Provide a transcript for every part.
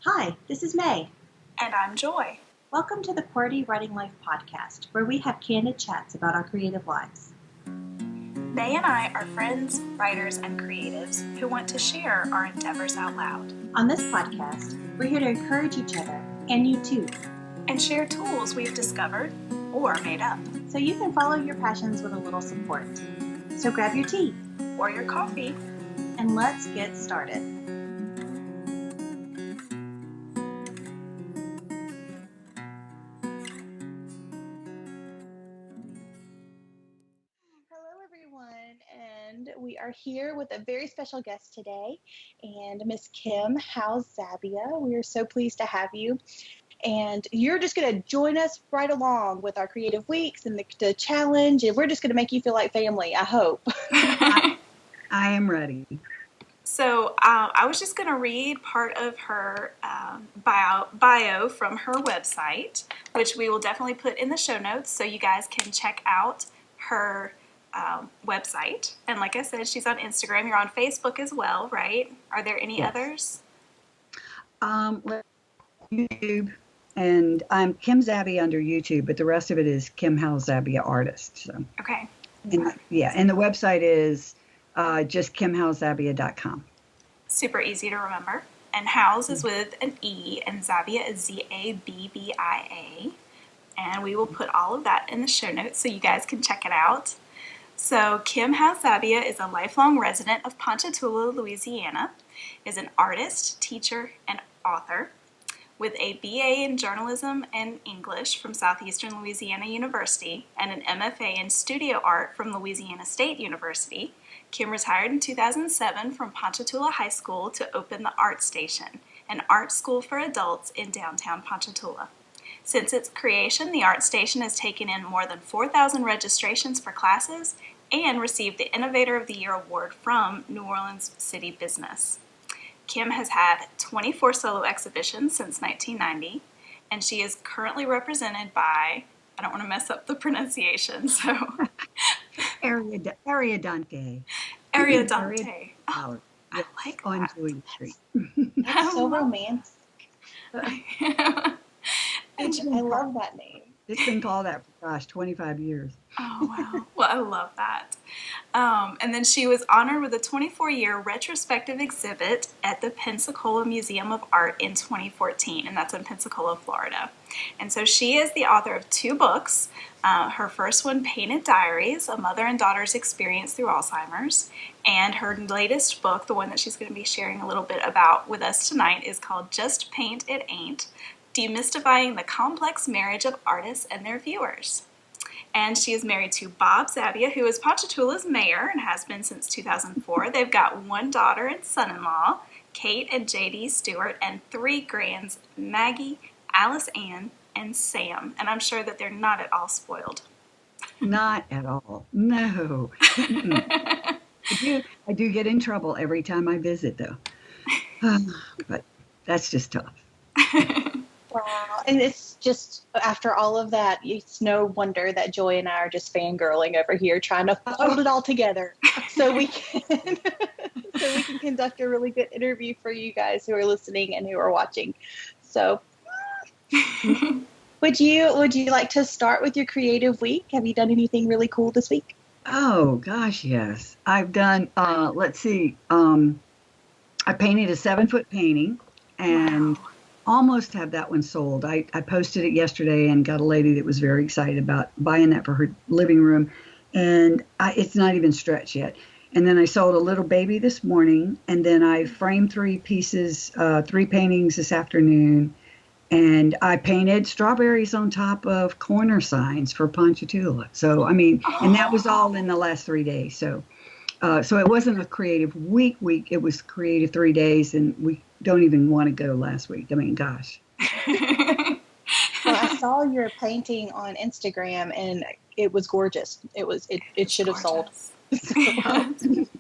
Hi, this is May. And I'm Joy. Welcome to the QWERTY Writing Life podcast, where we have candid chats about our creative lives. May and I are friends, writers, and creatives who want to share our endeavors out loud. On this podcast, we're here to encourage each other, and you too, and share tools we've discovered or made up, so you can follow your passions with a little support. So grab your tea or your coffee, and let's get started. Hello, everyone, and we are here with a very special guest today, and Miss Kim Howes-Zabia. We are so pleased to have you. And you're just going to join us right along with our creative weeks and the challenge, and we're just going to make you feel like family, I hope. I am ready. So I was just going to read part of her bio from her website, which we will definitely put in the show notes so you guys can check out her website. And like I said, she's on Instagram. You're on Facebook as well, right? Are there any others? YouTube, and I'm Kim Zabia under YouTube, but the rest of it is Kim Howes-Zabia Artist. So. Okay. And the website is just kimhoweszabia.com. Super easy to remember. And Howes is with an E, and Zabia is Zabbia. And we will put all of that in the show notes so you guys can check it out. So Kim Howes-Zabia is a lifelong resident of Ponchatoula, Louisiana, is an artist, teacher, and author. With a BA in Journalism and English from Southeastern Louisiana University and an MFA in Studio Art from Louisiana State University, Kim retired in 2007 from Ponchatoula High School to open the Art Station, an art school for adults in downtown Ponchatoula. Since its creation, the Art Station has taken in more than 4,000 registrations for classes and received the Innovator of the Year award from New Orleans City Business. Kim has had 24 solo exhibitions since 1990, and she is currently represented by, I don't want to mess up the pronunciation, so... Ariadante. Ariadante. Oh, I like on that. Julia Street. That's so romantic. I love that name. It's been called that for, 25 years. Oh, wow. Well, I love that. And then she was honored with a 24-year retrospective exhibit at the Pensacola Museum of Art in 2014, and that's in Pensacola, Florida. And so she is the author of 2 books. Her first one, Painted Diaries, A Mother and Daughter's Experience Through Alzheimer's. And her latest book, the one that she's going to be sharing a little bit about with us tonight, is called Just Paint It Ain't, Demystifying the Complex Marriage of Artists and Their Viewers. And she is married to Bob Zabia, who is Ponchatoula's mayor and has been since 2004. They've got 1 daughter and son-in-law, Kate and J.D. Stewart, and 3 grands, Maggie, Alice Ann, and Sam. And I'm sure that they're not at all spoiled. Not at all. No. I do get in trouble every time I visit, though. But that's just tough. Wow. And it's just, after all of that, it's no wonder that Joy and I are just fangirling over here trying to hold it all together so we can conduct a really good interview for you guys who are listening and who are watching. So would you like to start with your creative week? Have you done anything really cool this week? Oh, gosh, yes. I've done, let's see, I painted a 7-foot painting, and Wow. almost have that one sold. I posted it yesterday and got a lady that was very excited about buying that for her living room, and it's not even stretched yet. And then I sold a little baby this morning, and then I framed 3 pieces, 3 paintings this afternoon, and I painted strawberries on top of corner signs for Ponchatoula. So, I mean, and that was all in the last 3 days. So it wasn't a creative week. It was creative 3 days, and we don't even want to go last week. I mean, gosh. Well, I saw your painting on Instagram, and it was gorgeous. It should have sold.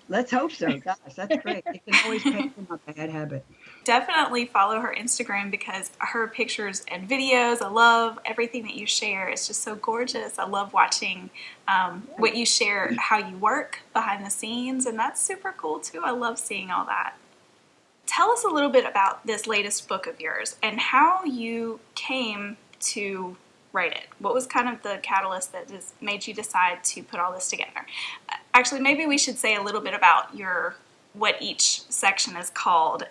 Let's hope so. Gosh, that's great. You can always paint from a bad habit. Definitely follow her Instagram because her pictures and videos, I love everything that you share. It's just so gorgeous. I love watching what you share, how you work behind the scenes, and that's super cool too. I love seeing all that. tell us a little bit about this latest book of yours and how you came to write it. What was kind of the catalyst that made you decide to put all this together? Actually, maybe we should say a little bit about what each section is called,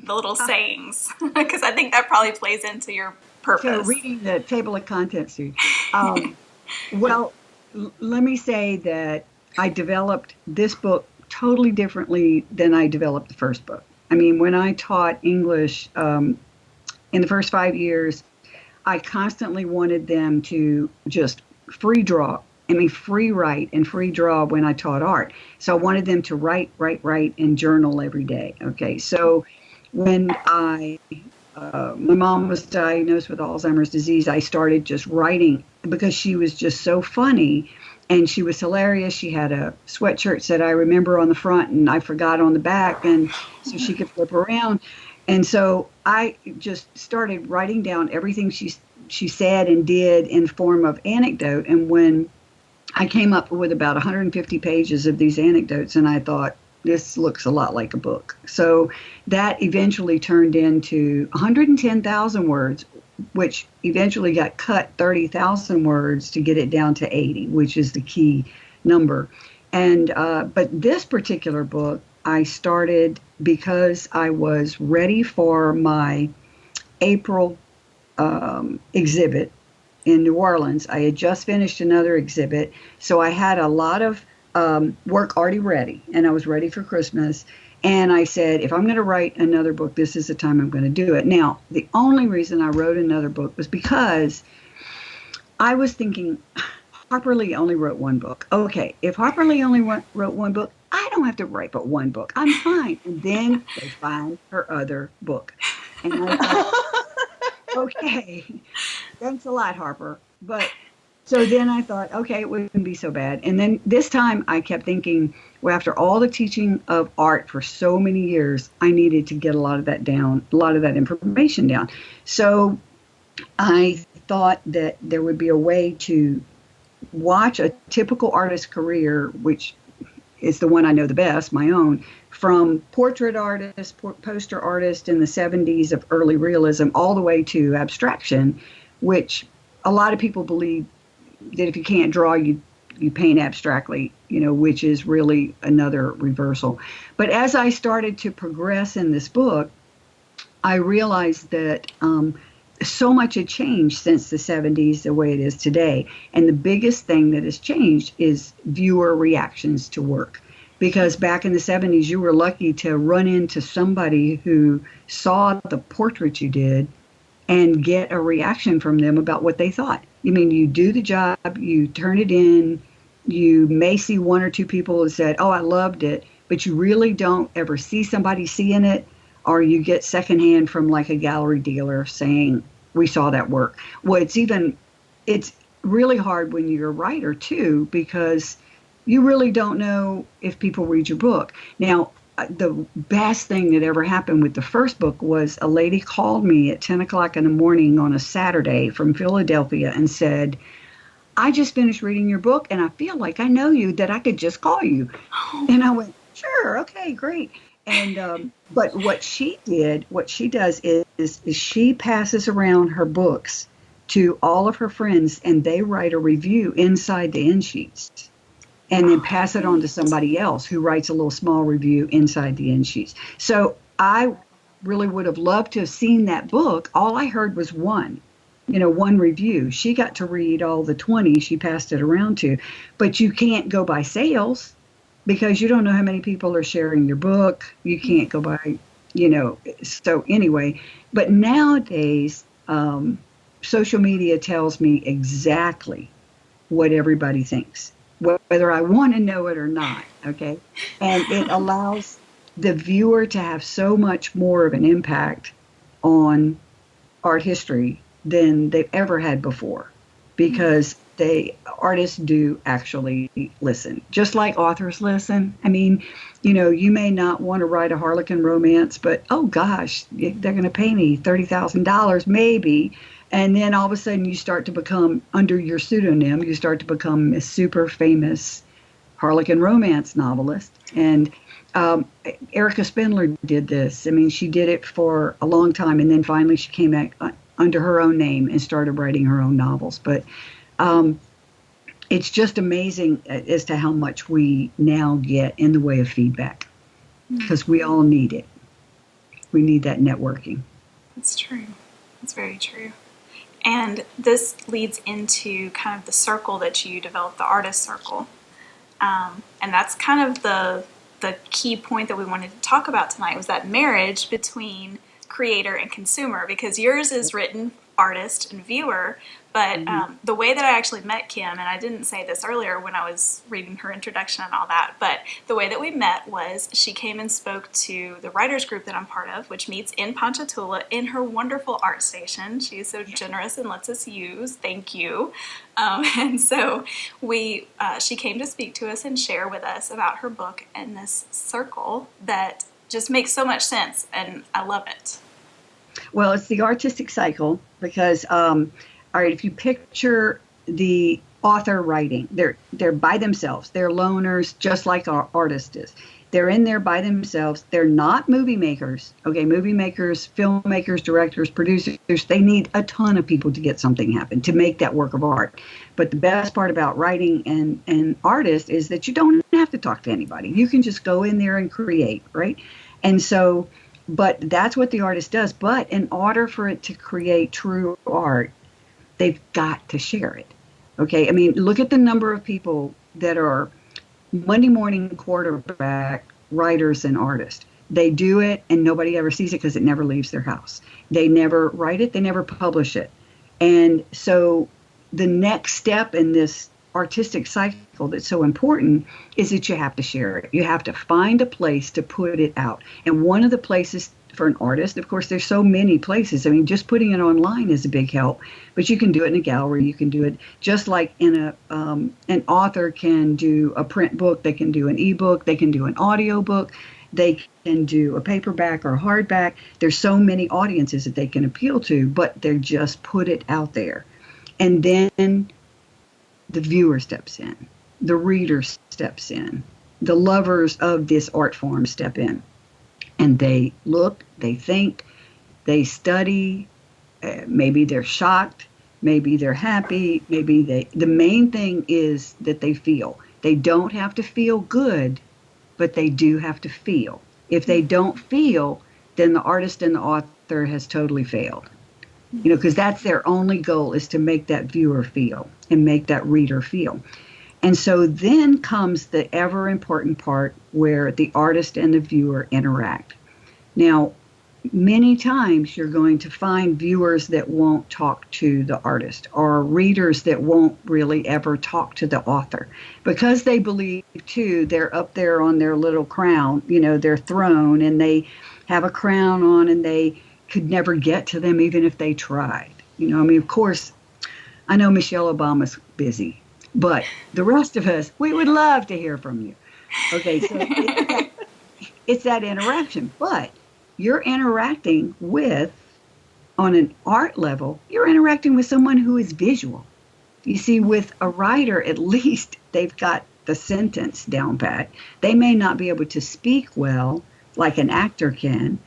the little sayings, because I think that probably plays into your purpose. So reading the table of contents here. Well, let me say that I developed this book totally differently than I developed the first book. I mean, when I taught English in the first 5 years, I constantly wanted them to just free write and free draw when I taught art. So I wanted them to write, and journal every day. Okay, so when my mom was diagnosed with Alzheimer's disease, I started just writing because she was just so funny and she was hilarious. She had a sweatshirt that I remember on the front and I forgot on the back, and so she could flip around. And so I just started writing down everything she said and did in form of anecdote. And when I came up with about 150 pages of these anecdotes, and I thought, this looks a lot like a book. So that eventually turned into 110,000 words, which eventually got cut 30,000 words to get it down to 80, which is the key number. And but this particular book I started because I was ready for my April exhibit in New Orleans. I had just finished another exhibit, so I had a lot of work already ready, and I was ready for Christmas. And I said, if I'm going to write another book, this is the time I'm going to do it. Now, the only reason I wrote another book was because I was thinking, Harper Lee only wrote one book. Okay, if Harper Lee only wrote one book, I don't have to write but one book. I'm fine. And then they find her other book. And I thought, okay, thanks a lot, Harper. But so then I thought, okay, it wouldn't be so bad. And then this time I kept thinking, well, after all the teaching of art for so many years, I needed to get a lot of that down, a lot of that information down. So I thought that there would be a way to watch a typical artist's career, which is the one I know the best, my own, from portrait artist, poster artist in the 70s of early realism all the way to abstraction, which a lot of people believe that if you can't draw, you paint abstractly, which is really another reversal. But as I started to progress in this book, I realized that so much had changed since the 70s the way it is today. And the biggest thing that has changed is viewer reactions to work. Because back in the 70s, you were lucky to run into somebody who saw the portrait you did and get a reaction from them about what they thought. I mean, you do the job, you turn it in, you may see one or two people who said, oh, I loved it, but you really don't ever see somebody seeing it, or you get secondhand from like a gallery dealer saying, we saw that work. Well, it's really hard when you're a writer too, because you really don't know if people read your book. Now, the best thing that ever happened with the first book was a lady called me at 10 o'clock in the morning on a Saturday from Philadelphia and said, I just finished reading your book and I feel like I know you, that I could just call you. And I went, sure, okay, great. And but what she does is she passes around her books to all of her friends, and they write a review inside the end sheets and then pass it on to somebody else who writes a little small review inside the end sheets. So I really would have loved to have seen that book. All I heard was one review. She got to read all the 20 she passed it around to, but you can't go by sales because you don't know how many people are sharing your book. You can't go by, so anyway, but nowadays, social media tells me exactly what everybody thinks, whether I want to know it or not, okay? And it allows the viewer to have so much more of an impact on art history than they've ever had before, because artists do actually listen, just like authors listen. I mean, you may not want to write a Harlequin romance, but oh gosh, they're going to pay me $30,000 maybe. And then all of a sudden you start to become, under your pseudonym, you start to become a super famous Harlequin romance novelist. And Erica Spindler did this. I mean, she did it for a long time, and then finally she came back under her own name and started writing her own novels. But it's just amazing as to how much we now get in the way of feedback, because we all need it. We need that networking. That's true. That's very true. And this leads into kind of the circle that you developed, the artist circle. And that's kind of the key point that we wanted to talk about tonight, was that marriage between creator and consumer, because yours is written artist and viewer, but the way that I actually met Kim, and I didn't say this earlier when I was reading her introduction and all that, but the way that we met was she came and spoke to the writers group that I'm part of, which meets in Ponchatoula in her wonderful art station. She is so generous and lets us use. Thank you. And so she came to speak to us and share with us about her book and this circle that just makes so much sense, and I love it. Well, it's the artistic cycle because, all right, if you picture the author writing, they're by themselves. They're loners, just like our artist is. They're in there by themselves. They're not movie makers. Okay, movie makers, filmmakers, directors, producers, they need a ton of people to get something happen, to make that work of art. But the best part about writing and artist is that you don't have to talk to anybody. You can just go in there and create, right? And so, but that's what the artist does. But in order for it to create true art, they've got to share it. Okay, I mean, look at the number of people that are Monday morning quarterback writers and artists. They do it and nobody ever sees it because it never leaves their house. They never write it, they never publish it. And so the next step in this artistic cycle that's so important is that you have to share it. You have to find a place to put it out. And one of the places for an artist, of course, there's so many places. I mean, just putting it online is a big help, but you can do it in a gallery. You can do it just like in an author can do a print book. They can do an ebook. They can do an audio book. They can do a paperback or a hardback. There's so many audiences that they can appeal to, but they just put it out there. And then the viewer steps in. The reader steps in. The lovers of this art form step in. And they look, they think, they study, maybe they're shocked, maybe they're happy, the main thing is that they feel. They don't have to feel good, but they do have to feel. If they don't feel, then the artist and the author has totally failed. You know, because that's their only goal, is to make that viewer feel and make that reader feel. And so then comes the ever important part where the artist and the viewer interact. Now, many times you're going to find viewers that won't talk to the artist, or readers that won't really ever talk to the author, because they believe too they're up there on their little crown, you know, their throne, and they have a crown on and they could never get to them even if they tried. You know, I mean, of course, I know Michelle Obama's busy, but the rest of us, we would love to hear from you. Okay, so it's that interaction. But you're interacting with, on an art level, you're interacting with someone who is visual. You see, with a writer, at least they've got the sentence down pat. They may not be able to speak well like an actor can,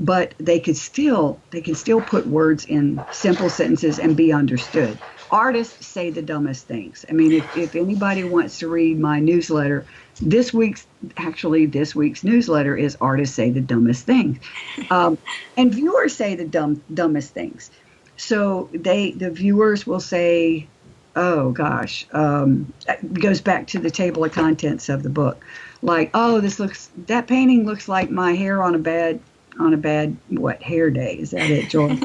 but they can still put words in simple sentences and be understood. Artists say the dumbest things. I mean, if anybody wants to read my newsletter, this week's newsletter is Artists Say the Dumbest Things. And viewers say the dumbest things. So the viewers will say, oh gosh, it goes back to the table of contents of the book. Like, oh, that painting looks like my hair on a bad hair day? Is that it, George?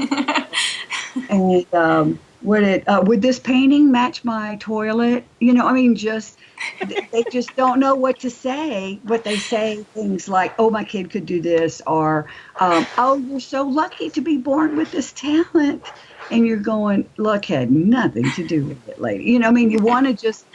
And would this painting match my toilet? You know, I mean, they just don't know what to say, but they say things like, oh, my kid could do this, or, oh, you're so lucky to be born with this talent. And you're going, luck had nothing to do with it, lady. You know, I mean, you want to just,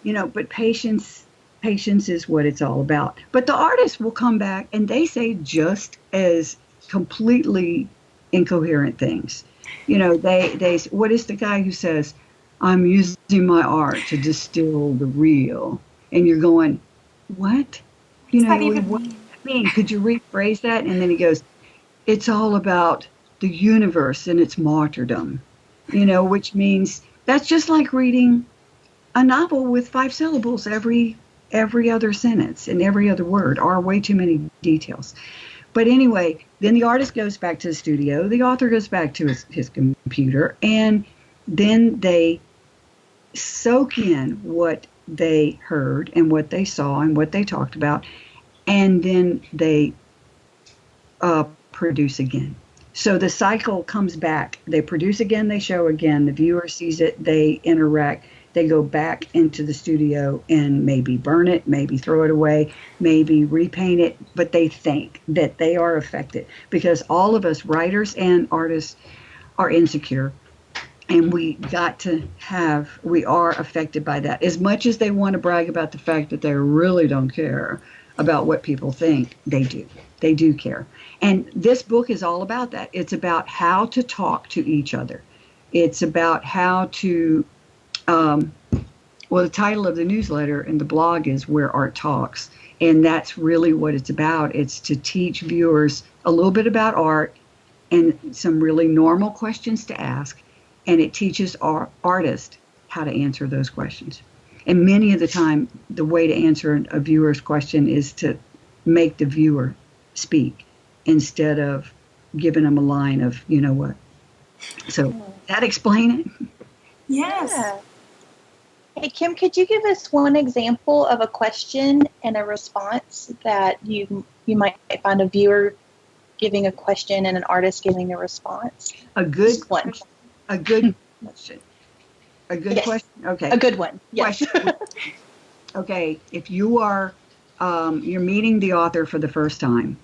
you know, but patience is what it's all about. But the artist will come back and they say just as completely incoherent things. You know, they what is the guy who says, I'm using my art to distill the real? And you're going, what? What does that Louis, even what mean? does that mean? Could you rephrase that? And then he goes, it's all about the universe and its martyrdom, which means that's just like reading a novel with 5 syllables every other sentence and every other word, or way too many details. But anyway, then the artist goes back to the studio, the author goes back to his computer, and then they soak in what they heard and what they saw and what they talked about, and then they produce again. So the cycle comes back. They produce again, they show again, the viewer sees it, they interact, they go back into the studio and maybe burn it, maybe throw it away, maybe repaint it, but they think that they are affected because all of us writers and artists are insecure. And we are affected by that. As much as they want to brag about the fact that they really don't care about what people think, they do. They do care. And this book is all about that. It's about how to talk to each other. It's about how to, the title of the newsletter and the blog is Where Art Talks. And that's really what it's about. It's to teach viewers a little bit about art and some really normal questions to ask. And it teaches our artists how to answer those questions. And many of the time, the way to answer a viewer's question is to make the viewer speak instead of giving them a line of, you know what. So that explain it? Yes. Yeah. Hey, Kim, could you give us one example of a question and a response that you might find a viewer giving a question and an artist giving a response? A good Just one. A good question. A good Yes. question? Okay. A good one. Yes. Okay, if you are, you're meeting the author for the first time,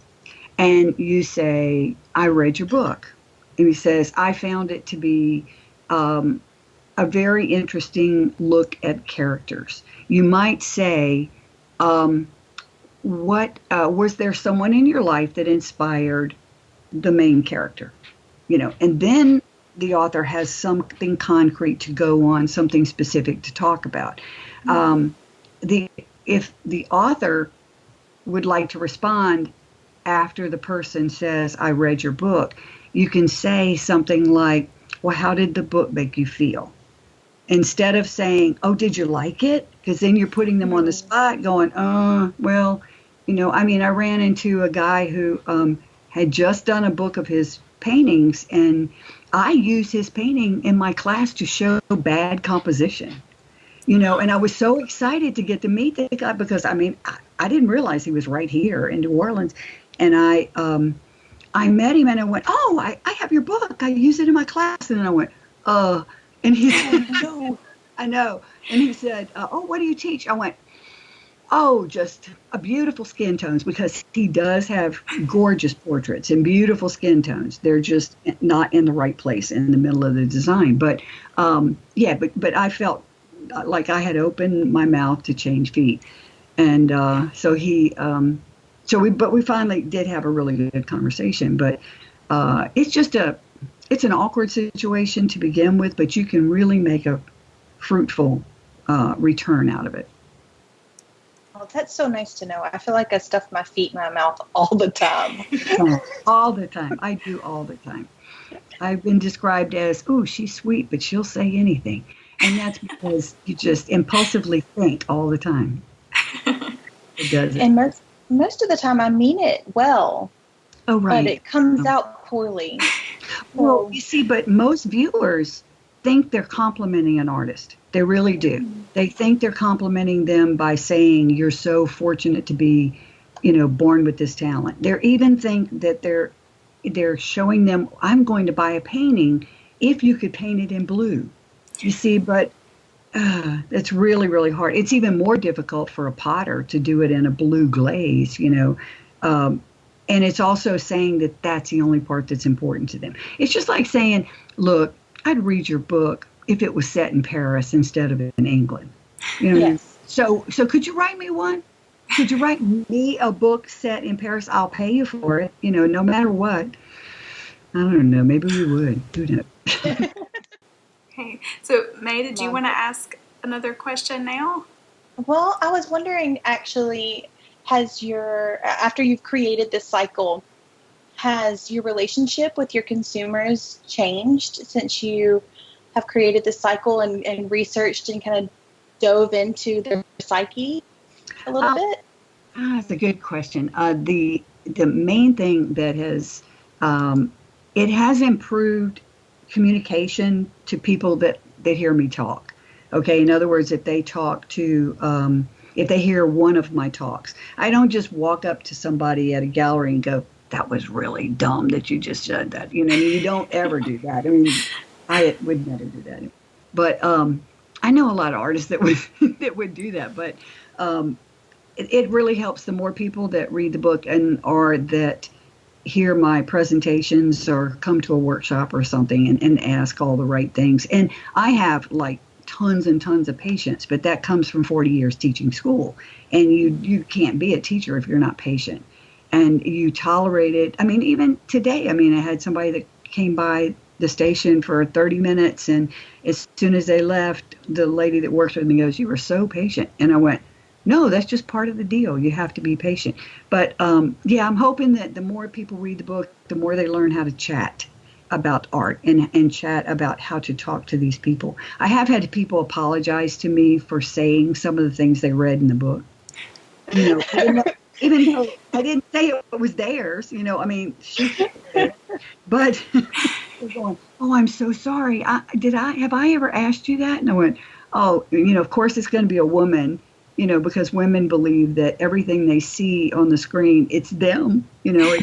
and you say, I read your book. And he says, I found it to be a very interesting look at characters. You might say, was there someone in your life that inspired the main character? And then the author has something concrete to go on, something specific to talk about. If the author would like to respond after the person says, I read your book, you can say something like, well, how did the book make you feel? Instead of saying, oh, did you like it? Because then you're putting them on the spot going, I ran into a guy who had just done a book of his paintings, and I use his painting in my class to show bad composition, and I was so excited to get to meet the guy because, I didn't realize he was right here in New Orleans. And I met him and I went, oh, I have your book. I use it in my class. And then I went, and he said, no, I know. And he said, oh, what do you teach? I went, oh, just a beautiful skin tones, because he does have gorgeous portraits and beautiful skin tones. They're just not in the right place in the middle of the design. But but I felt like I had opened my mouth to change feet. And we finally did have a really good conversation. But it's an awkward situation to begin with, but you can really make a fruitful return out of it. Oh, that's so nice to know. I feel like I stuff my feet in my mouth all the time. All the time. I do all the time. I've been described as, ooh, she's sweet, but she'll say anything. And that's because you just impulsively think all the time. It does it. And most of the time I mean it well. Oh, right. But it comes out poorly. Well, you see, but most viewers think they're complimenting an artist. They really do. Mm-hmm. They think they're complimenting them by saying, you're so fortunate to be, born with this talent. They even think that they're showing them, I'm going to buy a painting if you could paint it in blue. You see, but it's really, really hard. It's even more difficult for a potter to do it in a blue glaze, and it's also saying that that's the only part that's important to them. It's just like saying, look, I'd read your book if it was set in Paris instead of in England. Yes. So could you write me one? Could you write me a book set in Paris? I'll pay you for it, no matter what. I don't know. Maybe we would. Who knows? Okay. So, May, did you want to ask another question now? Well, I was wondering, actually, after you've created this cycle, has your relationship with your consumers changed since you have created this cycle and researched and kind of dove into their psyche a little bit? That's a good question. The main thing that has it has improved communication to people that hear me talk. Okay, in other words, if they talk to if they hear one of my talks, I don't just walk up to somebody at a gallery and go, "That was really dumb that you just said that." You know, you don't ever do that. I mean, I would never do that. But I know a lot of artists that would that would do that. But it really helps the more people that read the book or that hear my presentations or come to a workshop or something and ask all the right things. And I have like tons and tons of patience, but that comes from 40 years teaching school. And you can't be a teacher if you're not patient. And you tolerate it. I mean, even today, I had somebody that came by the station for 30 minutes, and as soon as they left, the lady that works with me goes, "You were so patient." And I went, "No, that's just part of the deal. You have to be patient." But yeah, I'm hoping that the more people read the book, the more they learn how to chat about art and chat about how to talk to these people. I have had people apologize to me for saying some of the things they read in the book. You know, even though I didn't say it was theirs, you know, but they're going, "Oh, I'm so sorry. Have I ever asked you that?" And I went, "Oh, you know, of course it's going to be a woman, you know, because women believe that everything they see on the screen, it's them, you know,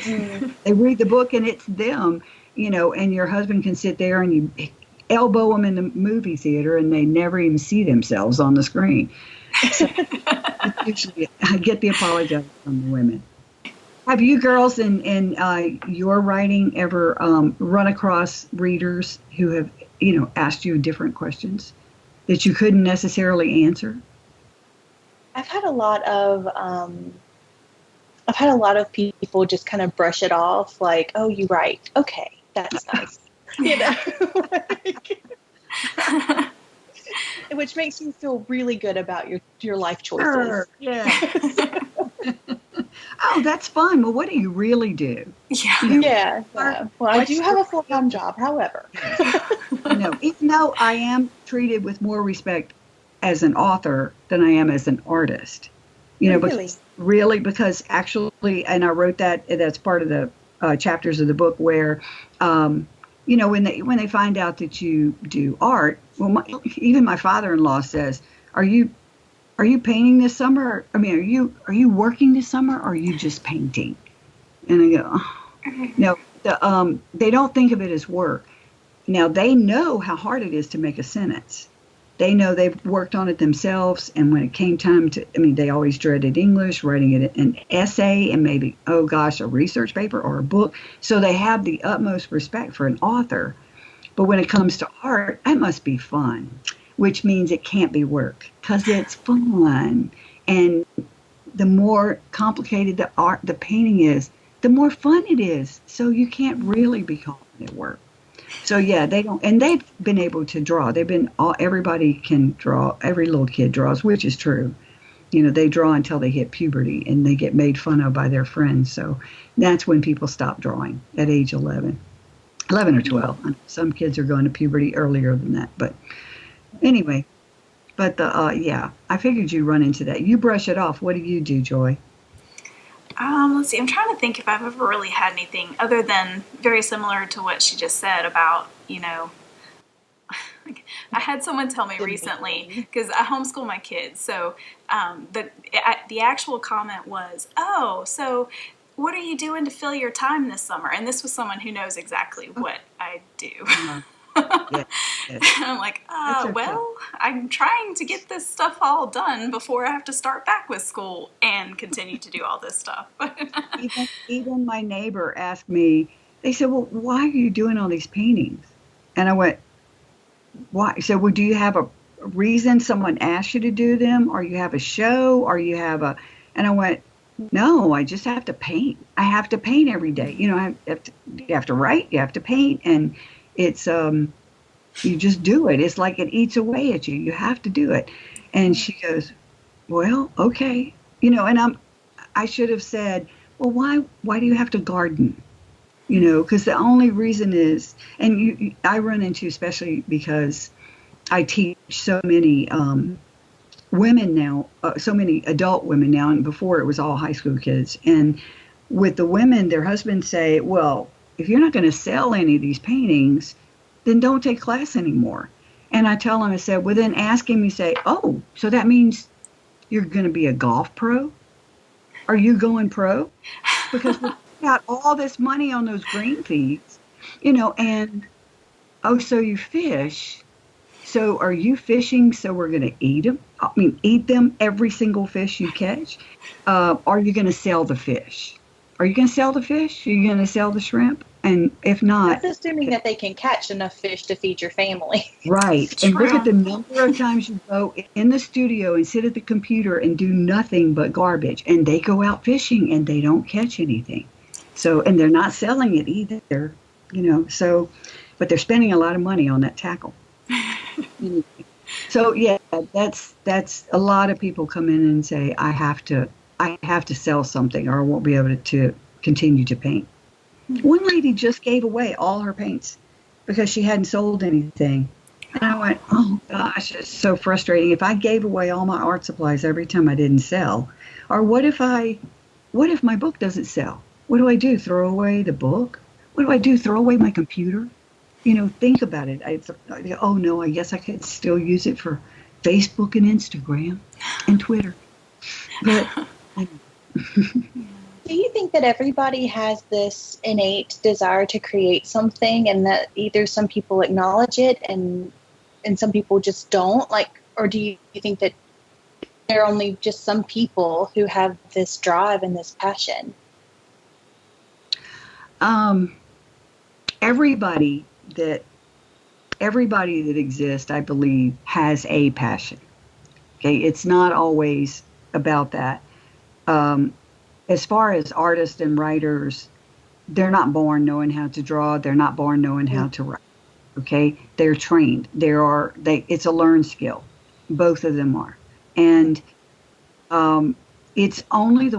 they read the book and it's them, you know, and your husband can sit there and you elbow them in the movie theater and they never even see themselves on the screen." So usually I get the apology from the women. Have you girls in your writing ever run across readers who have, you know, asked you different questions that you couldn't necessarily answer? I've had a lot of people just kind of brush it off, like, "Oh, you write. Okay, that's nice." You know, which makes me feel really good about your life choices. Sure. Yeah. Oh, that's fun. Well, what do you really do? Yeah. Well, I do have a full-time job, however. No, even though I am treated with more respect as an author than I am as an artist. You know, because actually, and I wrote that's part of the chapters of the book where, you know, when they find out that you do art, well, even my father-in-law says, "Are you painting this summer? I mean, are you working this summer, or are you just painting?" And I go, "Oh. No, they don't think of it as work. Now they know how hard it is to make a sentence. They know they've worked on it themselves, and when it came time they always dreaded English, writing it an essay, and maybe, oh gosh, a research paper or a book. So they have the utmost respect for an author. But when it comes to art, that must be fun, which means it can't be work because it's fun. And the more complicated the painting is, the more fun it is. So you can't really be calling it work. So yeah, they don't, and they've been able to draw. Everybody can draw. Every little kid draws, which is true. You know, they draw until they hit puberty and they get made fun of by their friends. So that's when people stop drawing at age 11 or 12. Some kids are going to puberty earlier than that, but anyway. But yeah, I figured you'd run into that. You brush it off. What do you do, Joy? Let's see. I'm trying to think if I've ever really had anything other than very similar to what she just said about, you know, I had someone tell me recently, because I homeschool my kids, so the actual comment was, "Oh, so what are you doing to fill your time this summer?" And this was someone who knows exactly what I do. Yes. I'm like, well, I'm trying to get this stuff all done before I have to start back with school and continue to do all this stuff. even my neighbor asked me, they said, "Well, why are you doing all these paintings?" And I went, "Why?" So, well, do you have a reason someone asked you to do them, or you have a show, or you have a, and I went, "No, I just have to paint. I have to paint every day. You know, you have to write, you have to paint, and it's, you just do it. It's like it eats away at you. You have to do it." And she goes, "Well, okay." You know, and I should have said, well, why do you have to garden? Because the only reason is, and I run into, especially because I teach so many women now, so many adult women now, and before it was all high school kids. And with the women, their husbands say, well, if you're not going to sell any of these paintings, then don't take class anymore. And I tell them, I said, well, then ask him, you say, oh, so that means you're going to be a golf pro? Are you going pro? Because we got all this money on those green feeds, and, oh, so you fish. So are you fishing so we're going to eat them? I mean, eat them, every single fish you catch? Are you going to sell the fish? Are you going to sell the fish? Are you going to sell the shrimp? And if not... That's assuming that they can catch enough fish to feed your family. Right. And look at the number of times you go in the studio and sit at the computer and do nothing but garbage. And they go out fishing and they don't catch anything. So, and they're not selling it either, so, but they're spending a lot of money on that tackle. So yeah, that's a lot of people come in and say, I have to sell something or I won't be able to continue to paint. One lady just gave away all her paints because she hadn't sold anything. And I went, oh gosh, it's so frustrating. If I gave away all my art supplies every time I didn't sell, or what if my book doesn't sell? What do I do? Throw away the book? What do I do? Throw away my computer? Think about it. Oh no, I guess I could still use it for Facebook and Instagram and Twitter. But do you think that everybody has this innate desire to create something, and that either some people acknowledge it and some people just don't? Or do you think that there are only just some people who have this drive and this passion? Everybody that exists, I believe, has a passion. Okay, it's not always about that. As far as artists and writers, they're not born knowing how to draw. They're not born knowing how to write. Okay, they're trained. It's a learned skill. Both of them are, and it's only the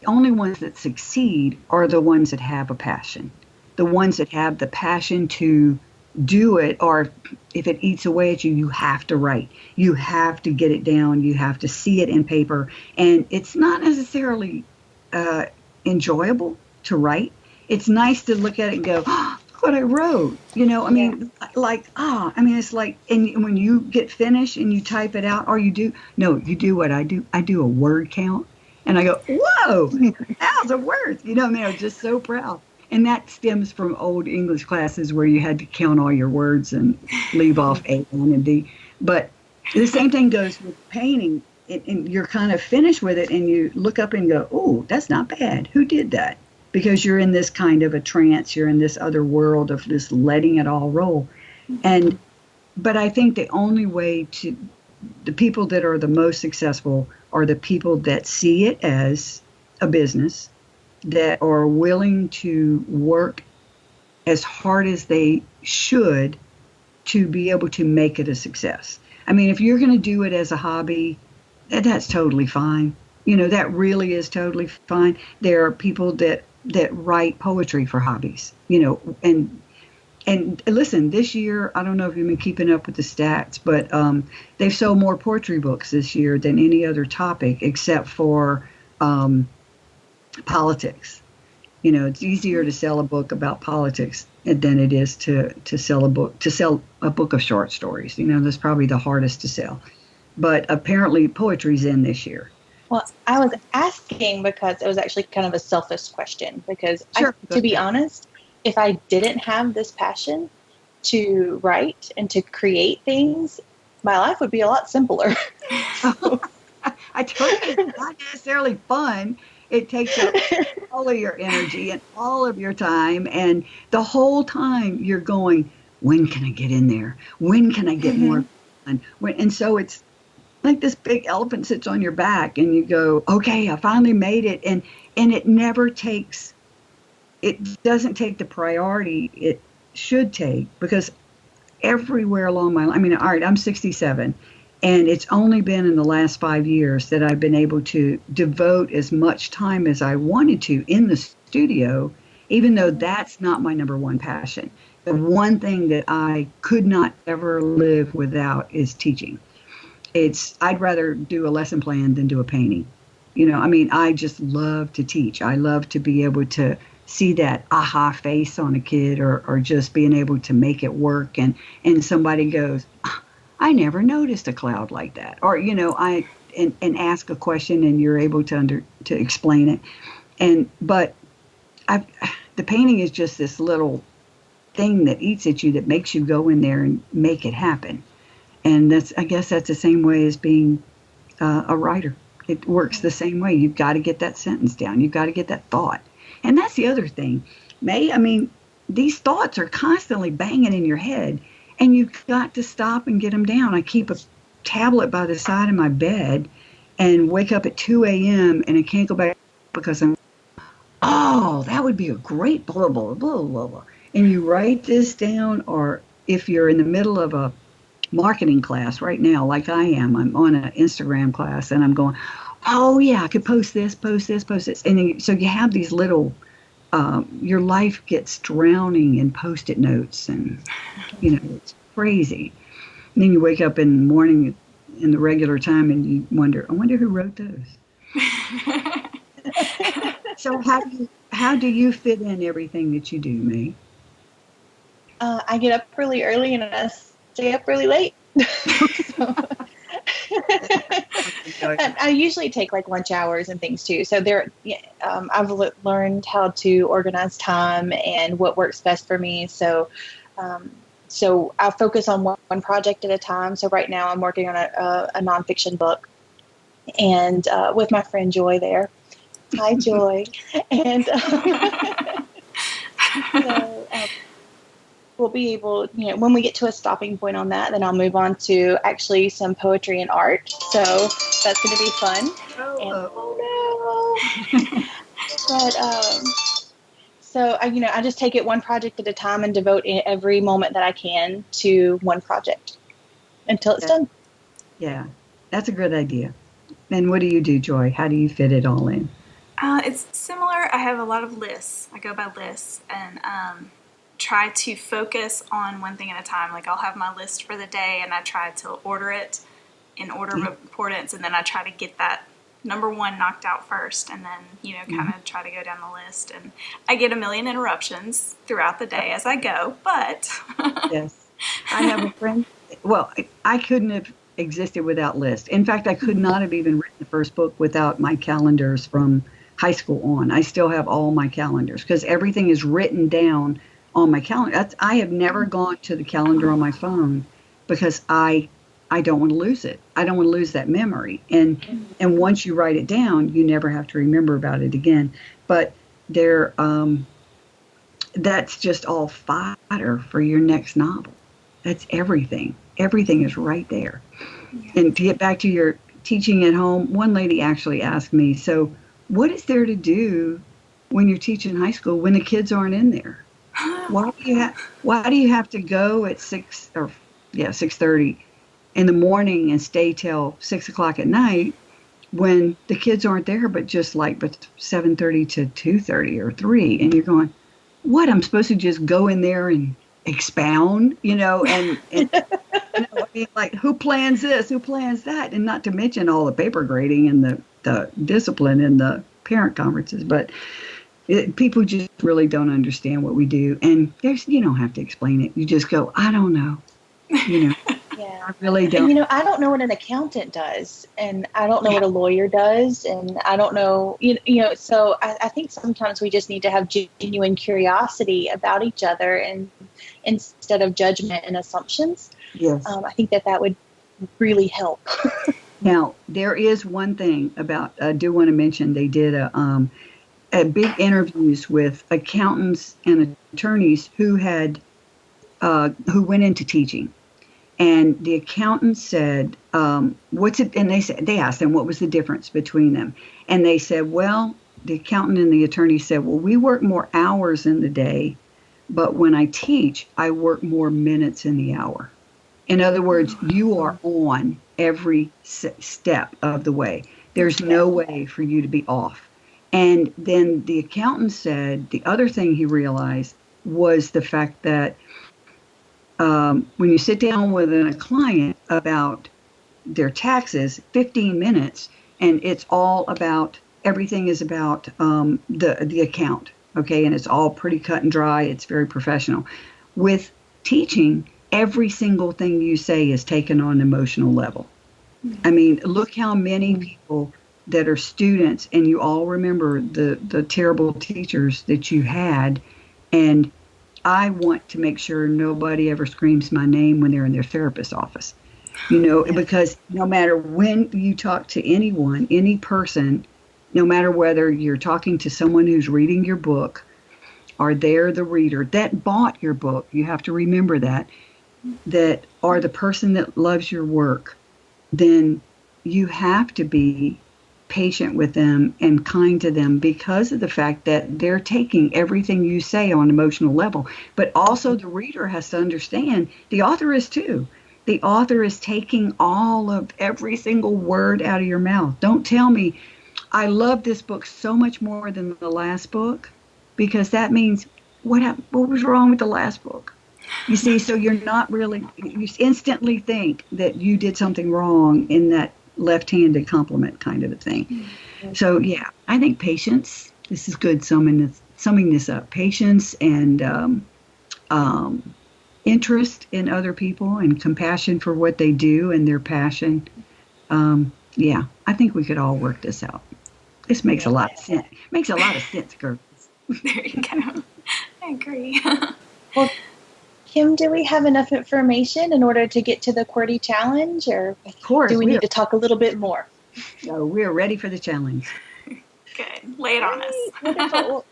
only ones that succeed are the ones that have a passion. The ones that have the passion to do it, or if it eats away at you, you have to write. You have to get it down. You have to see it in paper. And it's not necessarily enjoyable to write. It's nice to look at it and go, oh, look what I wrote. It's like, and when you get finished and you type it out, or you do what I do. I do a word count. And I go, whoa, that was a word. I'm just so proud. And that stems from old English classes where you had to count all your words and leave off A, N, and D. But the same thing goes with painting. And you're kind of finished with it, and you look up and go, oh, that's not bad. Who did that? Because you're in this kind of a trance. You're in this other world of just letting it all roll. But I think the only way the people that are the most successful are the people that see it as a business, that are willing to work as hard as they should to be able to make it a success. I mean, if you're going to do it as a hobby, that's totally fine. That really is totally fine. There are people that write poetry for hobbies, and listen, this year, I don't know if you've been keeping up with the stats, but they've sold more poetry books this year than any other topic except for politics. It's easier to sell a book about politics than it is to sell a book of short stories. That's probably the hardest to sell. But apparently poetry's in this year. Well, I was asking because it was actually kind of a selfish question, because Sure. to be honest, if I didn't have this passion to write and to create things, my life would be a lot simpler. I told you, it's not necessarily fun. It takes up all of your energy and all of your time. And the whole time you're going, when can I get in there? When can I get more fun? And so it's like this big elephant sits on your back and you go, okay, I finally made it. And it doesn't take the priority it should take, because everywhere along my line, all right, I'm 67. And it's only been in the last 5 years that I've been able to devote as much time as I wanted to in the studio, even though that's not my number one passion. The one thing that I could not ever live without is teaching. I'd rather do a lesson plan than do a painting. I mean, I just love to teach. I love to be able to see that aha face on a kid, or just being able to make it work, and somebody goes, I never noticed a cloud like that. Or, and ask a question and you're able to explain it. But the painting is just this little thing that eats at you, that makes you go in there and make it happen. And I guess that's the same way as being a writer. It works the same way. You've got to get that sentence down. You've got to get that thought. And that's the other thing, May. I mean, these thoughts are constantly banging in your head, and you've got to stop and get them down. I keep a tablet by the side of my bed and wake up at 2 a.m. and I can't go back because that would be a great blah, blah, blah, blah, blah. And you write this down, or if you're in the middle of a marketing class right now, like I am, I'm on an Instagram class and I'm going, oh yeah, I could post this. And so you have these little, your life gets drowning in Post-it notes, and, it's crazy. And then you wake up in the morning in the regular time and you wonder, I wonder who wrote those. So how do you fit in everything that you do, May? I get up really early and I stay up really late. And I usually take like lunch hours and things too. So I've learned how to organize time and what works best for me. So I'll focus on one project at a time. So right now I'm working on a nonfiction book, and with my friend Joy there. Hi, Joy. And we'll be able, when we get to a stopping point on that, then I'll move on to actually some poetry and art. So that's going to be fun. So I just take it one project at a time and devote every moment that I can to one project until it's done. Yeah, that's a good idea. And what do you do, Joy? How do you fit it all in? It's similar. I have a lot of lists. I go by lists and try to focus on one thing at a time. Like I'll have my list for the day and I try to order it in order of importance, and then I try to get that number one knocked out first, and then, kind of try to go down the list. And I get a million interruptions throughout the day as I go, but... Yes. I have a friend, well, I couldn't have existed without lists. In fact, I could not have even written the first book without my calendars from high school on. I still have all my calendars because everything is written down on my calendar. I have never gone to the calendar on my phone because I don't want to lose it. I don't want to lose that memory. And once you write it down, you never have to remember about it again. But that's just all fodder for your next novel. That's everything. Everything is right there. Yeah. And to get back to your teaching at home, one lady actually asked me, so what is there to do when you're teaching high school when the kids aren't in there? Why do you have to go at 6:30 in the morning and stay till 6 o'clock at night when the kids aren't there, but 7:30 to 2:30 or 3, and you're going, what? I'm supposed to just go in there and expound, and like, who plans this? Who plans that? And not to mention all the paper grading and the discipline and the parent conferences, but people just really don't understand what we do. And you don't have to explain it. You just go, I don't know. Yeah. I really don't. And, I don't know what an accountant does, and I don't know what a lawyer does, and I don't know, so I think sometimes we just need to have genuine curiosity about each other, and instead of judgment and assumptions. Yes. I think that would really help. Now, there is one thing about, I do want to mention, they did a big interviews with accountants and attorneys who went into teaching. And the accountant said, what's it? And they asked them what was the difference between them. And they said, well, the accountant and the attorney said, well, we work more hours in the day, but when I teach, I work more minutes in the hour. In other words, you are on every step of the way. There's no way for you to be off. And then the accountant said the other thing he realized was the fact that when you sit down with a client about their taxes, 15 minutes, and it's all about, everything is about the account, okay? And it's all pretty cut and dry. It's very professional. With teaching, every single thing you say is taken on an emotional level. I mean, look how many people that are students, and you all remember the terrible teachers that you had, and I want to make sure nobody ever screams my name when they're in their therapist's office. Because no matter when you talk to anyone, any person, no matter whether you're talking to someone who's reading your book or they're the reader that bought your book, you have to remember that are the person that loves your work, then you have to be patient with them and kind to them because of the fact that they're taking everything you say on an emotional level. But also the reader has to understand the author is too. The author is taking all of every single word out of your mouth. Don't tell me, I love this book so much more than the last book, because that means what happened? What was wrong with the last book? You see, so you're not really, you instantly think that you did something wrong in that left-handed compliment kind of a thing. Mm-hmm. So yeah, I think patience, this is good summing this up, patience and interest in other people and compassion for what they do and their passion. Yeah, I think we could all work this out. This makes a lot of sense. Makes a lot of sense, girls. There you go. I agree. Well, Kim, do we have enough information in order to get to the QWERTY challenge, or of course, do we need to talk a little bit more? No, we're ready for the challenge. Good. Lay it on us. Wonderful.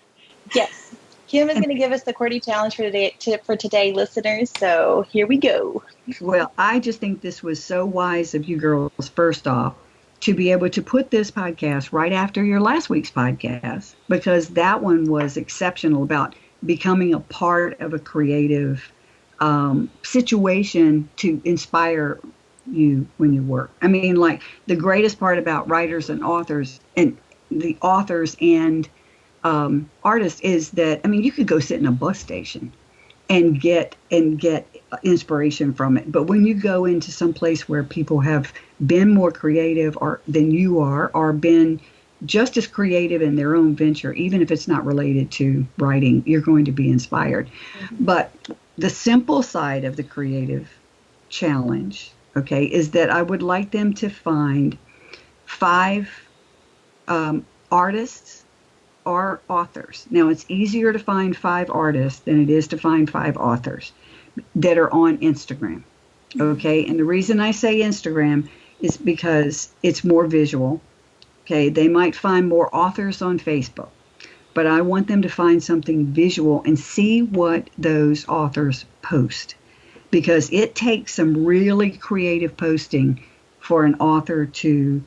Yes. Kim is going to give us the QWERTY challenge for today, listeners. So here we go. Well, I just think this was so wise of you girls, first off, to be able to put this podcast right after your last week's podcast, because that one was exceptional about becoming a part of a creative situation to inspire you when you work. I mean, like, the greatest part about writers and authors and the authors and artists is that, I mean, you could go sit in a bus station and get inspiration from it. But when you go into some place where people have been more creative than you are, or been just as creative in their own venture, even if it's not related to writing, you're going to be inspired. Mm-hmm. But the simple side of the creative challenge, okay, is that I would like them to find 5 artists or authors. Now, it's easier to find 5 artists than it is to find 5 authors that are on Instagram, okay? And the reason I say Instagram is because it's more visual, okay? They might find more authors on Facebook, but I want them to find something visual and see what those authors post, because it takes some really creative posting for an author to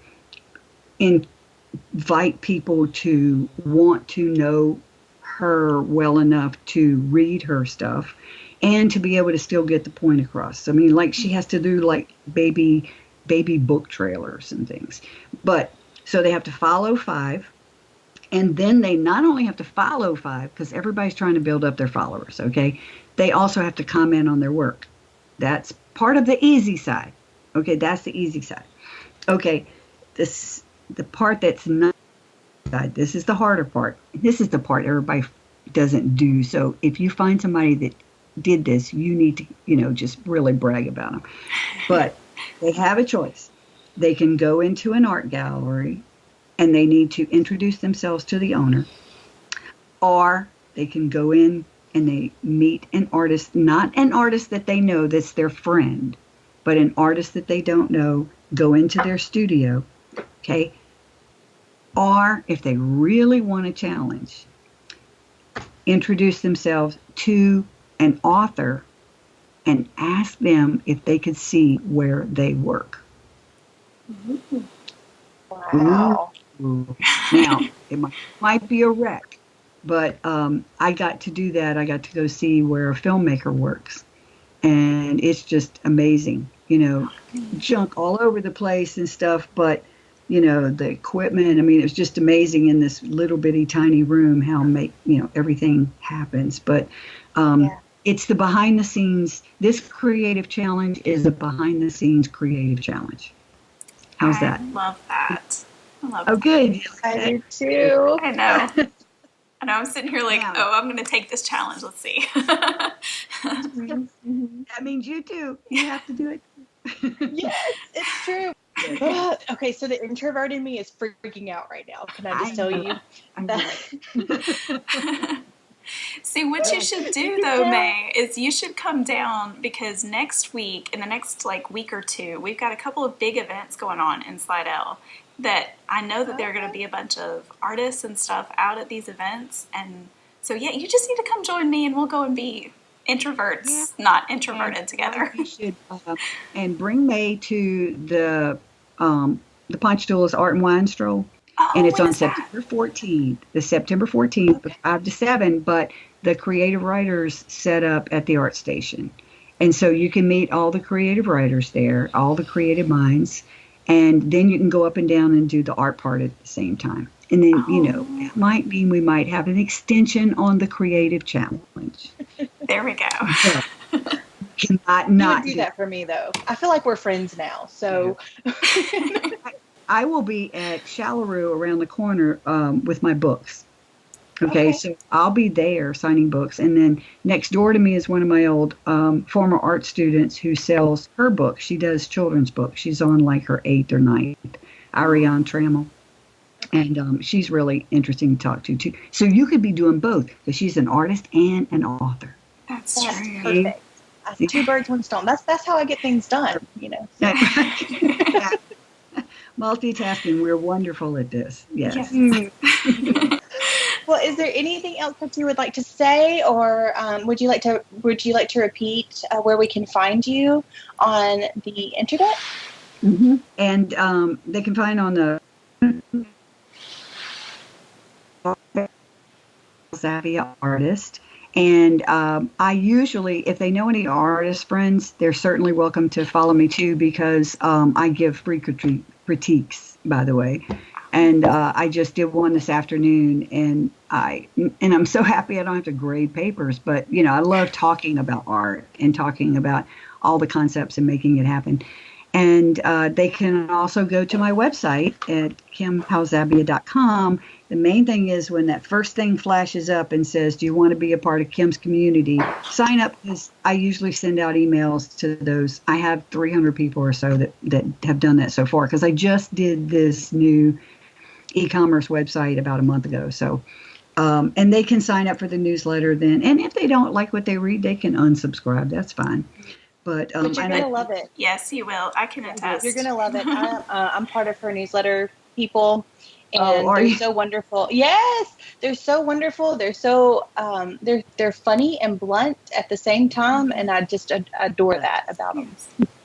invite people to want to know her well enough to read her stuff and to be able to still get the point across. I mean, like, she has to do like baby book trailers and things. But so they have to follow 5, and then they not only have to follow 5, because everybody's trying to build up their followers, okay? They also have to comment on their work. That's part of the easy side. Okay, that's the easy side. Okay, the part that's not side, this is the harder part. This is the part everybody doesn't do. So if you find somebody that did this, you need to, just really brag about them. But they have a choice. They can go into an art gallery and they need to introduce themselves to the owner, or they can go in and they meet an artist, not an artist that they know that's their friend, but an artist that they don't know, go into their studio, okay? Or if they really want a challenge, introduce themselves to an author and ask them if they could see where they work. Wow. Ooh. Now, it might be a wreck, but I got to do that. I got to go see where a filmmaker works. and it's just amazing. Junk all over the place and stuff, but the equipment. I mean, it was just amazing in this little bitty tiny room how everything happens. But it's the behind the scenes. This creative challenge is a behind the scenes creative challenge. How's that? I love that. I love Oh, that. good. I do too. I know. I know. I'm sitting here like, I'm going to take this challenge. Let's see. That means you too. You have to do it. Yes, it's true. Okay, so the introvert in me is freaking out right now. Can I just tell you? See, what you should do though, May, is you should come down, because next week, in the next week or two, we've got a couple of big events going on in Slidell that I know that there are going to be a bunch of artists and stuff out at these events. And so, you just need to come join me and we'll go and be introverts, not introverted together. You should, and bring May to the Punch Duelist Art and Wine Stroll. And it's on September 14th, September 14th, 5 to 7, but the creative writers set up at the art station. And so you can meet all the creative writers there, all the creative minds, and then you can go up and down and do the art part at the same time. And then, it might mean we might have an extension on the creative challenge. There we go. Cannot not do that for me, though. I feel like we're friends now, so... I will be at Shallaroo around the corner with my books. Okay, so I'll be there signing books. And then next door to me is one of my old former art students who sells her books. She does children's books. She's on her 8th or 9th, Ariane Trammell. And she's really interesting to talk to, too. So you could be doing both, because she's an artist and an author. That's true. Perfect. Two birds, one stone. That's how I get things done, Multitasking. We're wonderful at this. Yes. Well, is there anything else that you would like to say, or would you like to repeat where we can find you on the internet? Mm-hmm. And they can find on the Zavia Artist. And I usually, if they know any artist friends, they're certainly welcome to follow me too, because I give free critiques, by the way. And I just did one this afternoon, and I'm so happy I don't have to grade papers. But I love talking about art and talking about all the concepts and making it happen. And they can also go to my website at kimhowzabia.com. The main thing is when that first thing flashes up and says, do you want to be a part of Kim's community? Sign up, because I usually send out emails to those. I have 300 people or so that have done that so far, because I just did this new e-commerce website about a month ago. So, and they can sign up for the newsletter then. And if they don't like what they read, they can unsubscribe. That's fine. But you're going to love it. Yes, you will. I can attest. You're going to love it. I'm part of her newsletter, people. And they're so wonderful. Yes, they're so wonderful. They're so they're funny and blunt at the same time, and I just adore that about them.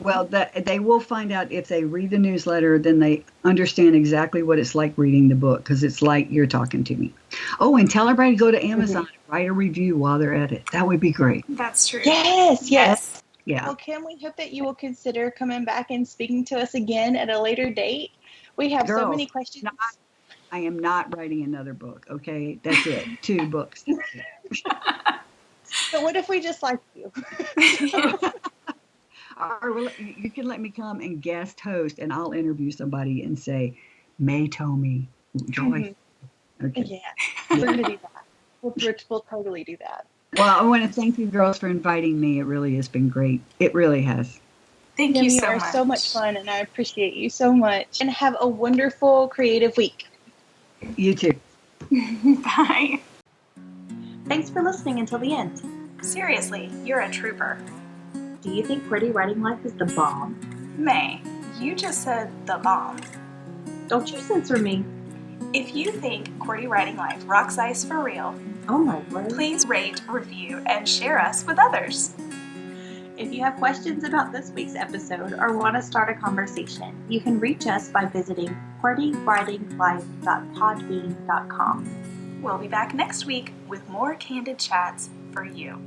Well, they will find out if they read the newsletter, then they understand exactly what it's like reading the book, because it's like you're talking to me. Oh, and tell everybody to go to Amazon and write a review while they're at it. That would be great. That's true. Yes. Yeah. Well, Kim, we hope that you will consider coming back and speaking to us again at a later date. We have so many questions. I am not writing another book, okay? That's it. 2 books. So what if we just like you? Or you can let me come and guest host, and I'll interview somebody and say, May Tomei, Joy. Okay. Yeah, we're going to do that. We'll totally do that. Well, I want to thank you girls for inviting me. It really has been great. It really has. Thank you so much. You are so much fun, and I appreciate you so much. And have a wonderful creative week. You too. Bye. Thanks for listening until the end. Seriously, you're a trooper. Do you think QWERTY writing life is the bomb? May, you just said the bomb. Don't you censor me. If you think QWERTY writing life rocks ice for real, oh my word, please rate, review, and share us with others. If you have questions about this week's episode or want to start a conversation, you can reach us by visiting QWERTYWritingLife.podbean.com. We'll be back next week with more candid chats for you.